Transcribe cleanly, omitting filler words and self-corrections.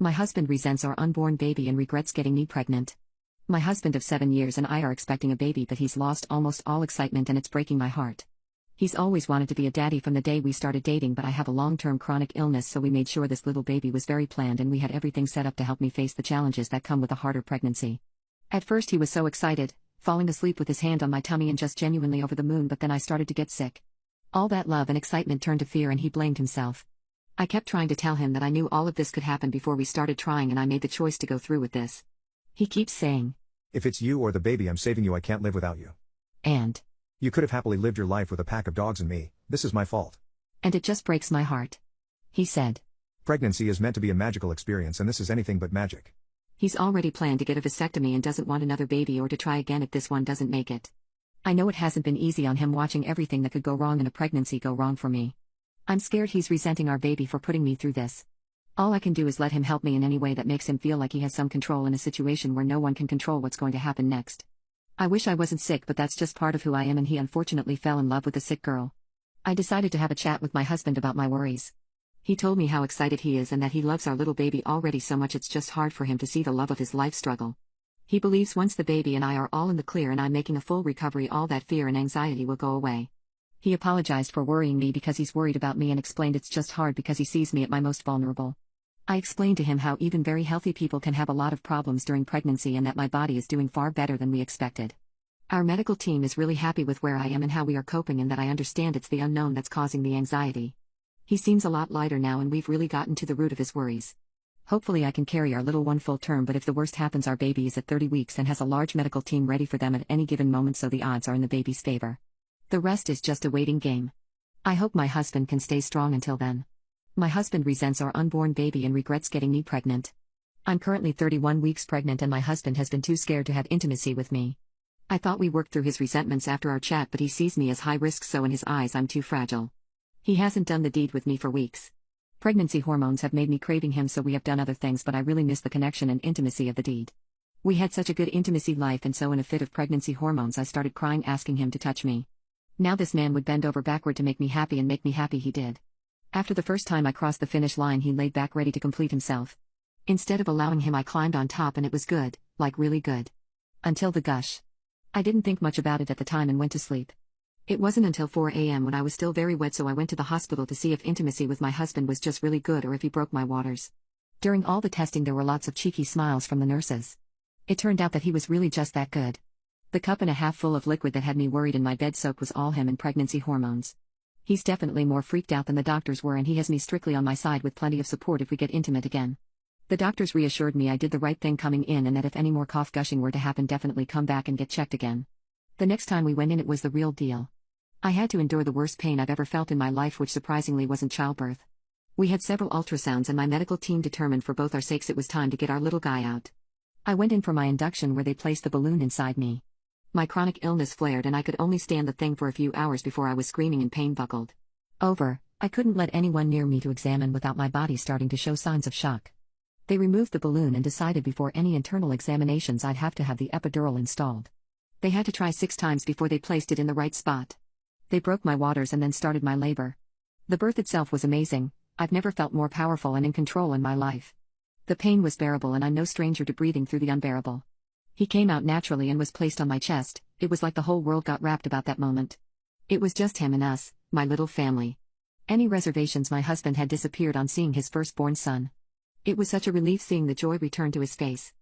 My husband resents our unborn baby and regrets getting me pregnant. My husband of 7 years and I are expecting a baby, but he's lost almost all excitement and it's breaking my heart. He's always wanted to be a daddy from the day we started dating, but I have a long-term chronic illness, so we made sure this little baby was very planned and we had everything set up to help me face the challenges that come with a harder pregnancy. At first he was so excited, falling asleep with his hand on my tummy and just genuinely over the moon, but then I started to get sick. All that love and excitement turned to fear and he blamed himself. I kept trying to tell him that I knew all of this could happen before we started trying and I made the choice to go through with this. He keeps saying, "If it's you or the baby, I'm saving you. I can't live without you. And You could have happily lived your life with a pack of dogs and me. This is my fault." it just breaks my heart. He said. Pregnancy is meant to be a magical experience, and this is anything but magic. He's already planned to get a vasectomy and doesn't want another baby or to try again if this one doesn't make it. I know it hasn't been easy on him watching everything that could go wrong in a pregnancy go wrong for me. I'm scared he's resenting our baby for putting me through this. All I can do is let him help me in any way that makes him feel like he has some control in a situation where no one can control what's going to happen next. I wish I wasn't sick, but that's just part of who I am, and he unfortunately fell in love with a sick girl. I decided to have a chat with my husband about my worries. He told me how excited he is and that he loves our little baby already so much it's just hard for him to see the love of his life struggle. He believes once the baby and I are all in the clear and I'm making a full recovery, all that fear and anxiety will go away. He apologized for worrying me because he's worried about me and explained it's just hard because he sees me at my most vulnerable. I explained to him how even very healthy people can have a lot of problems during pregnancy and that my body is doing far better than we expected. Our medical team is really happy with where I am and how we are coping, and that I understand it's the unknown that's causing the anxiety. He seems a lot lighter now and we've really gotten to the root of his worries. Hopefully I can carry our little one full term, but if the worst happens, our baby is at 30 weeks and has a large medical team ready for them at any given moment, so the odds are in the baby's favor. The rest is just a waiting game. I hope my husband can stay strong until then. My husband resents our unborn baby and regrets getting me pregnant. I'm currently 31 weeks pregnant and my husband has been too scared to have intimacy with me. I thought we worked through his resentments after our chat, but he sees me as high risk, so in his eyes I'm too fragile. He hasn't done the deed with me for weeks. Pregnancy hormones have made me craving him, so we have done other things, but I really miss the connection and intimacy of the deed. We had such a good intimacy life, and so in a fit of pregnancy hormones I started crying, asking him to touch me. Now this man would bend over backward to make me happy, and make me happy he did. After the first time I crossed the finish line, he laid back ready to complete himself. Instead of allowing him, I climbed on top, and it was good, like really good. Until the gush. I didn't think much about it at the time and went to sleep. It wasn't until 4 a.m. when I was still very wet, so I went to the hospital to see if intimacy with my husband was just really good or if he broke my waters. During all the testing there were lots of cheeky smiles from the nurses. It turned out that he was really just that good. The cup and a half full of liquid that had me worried in my bed soak was all him and pregnancy hormones. He's definitely more freaked out than the doctors were, and he has me strictly on my side with plenty of support if we get intimate again. The doctors reassured me I did the right thing coming in, and that if any more cough gushing were to happen, definitely come back and get checked again. The next time we went in, it was the real deal. I had to endure the worst pain I've ever felt in my life, which surprisingly wasn't childbirth. We had several ultrasounds and my medical team determined for both our sakes it was time to get our little guy out. I went in for my induction, where they placed the balloon inside me. My chronic illness flared and I could only stand the thing for a few hours before I was screaming in pain. Buckled over, I couldn't let anyone near me to examine without my body starting to show signs of shock. They removed the balloon and decided before any internal examinations I'd have to have the epidural installed. They had to try 6 times before they placed it in the right spot. They broke my waters and then started my labor. The birth itself was amazing. I've never felt more powerful and in control in my life. The pain was bearable, and I'm no stranger to breathing through the unbearable. He came out naturally and was placed on my chest. It was like the whole world got wrapped about that moment. It was just him and us, my little family. Any reservations my husband had disappeared on seeing his firstborn son. It was such a relief seeing the joy return to his face.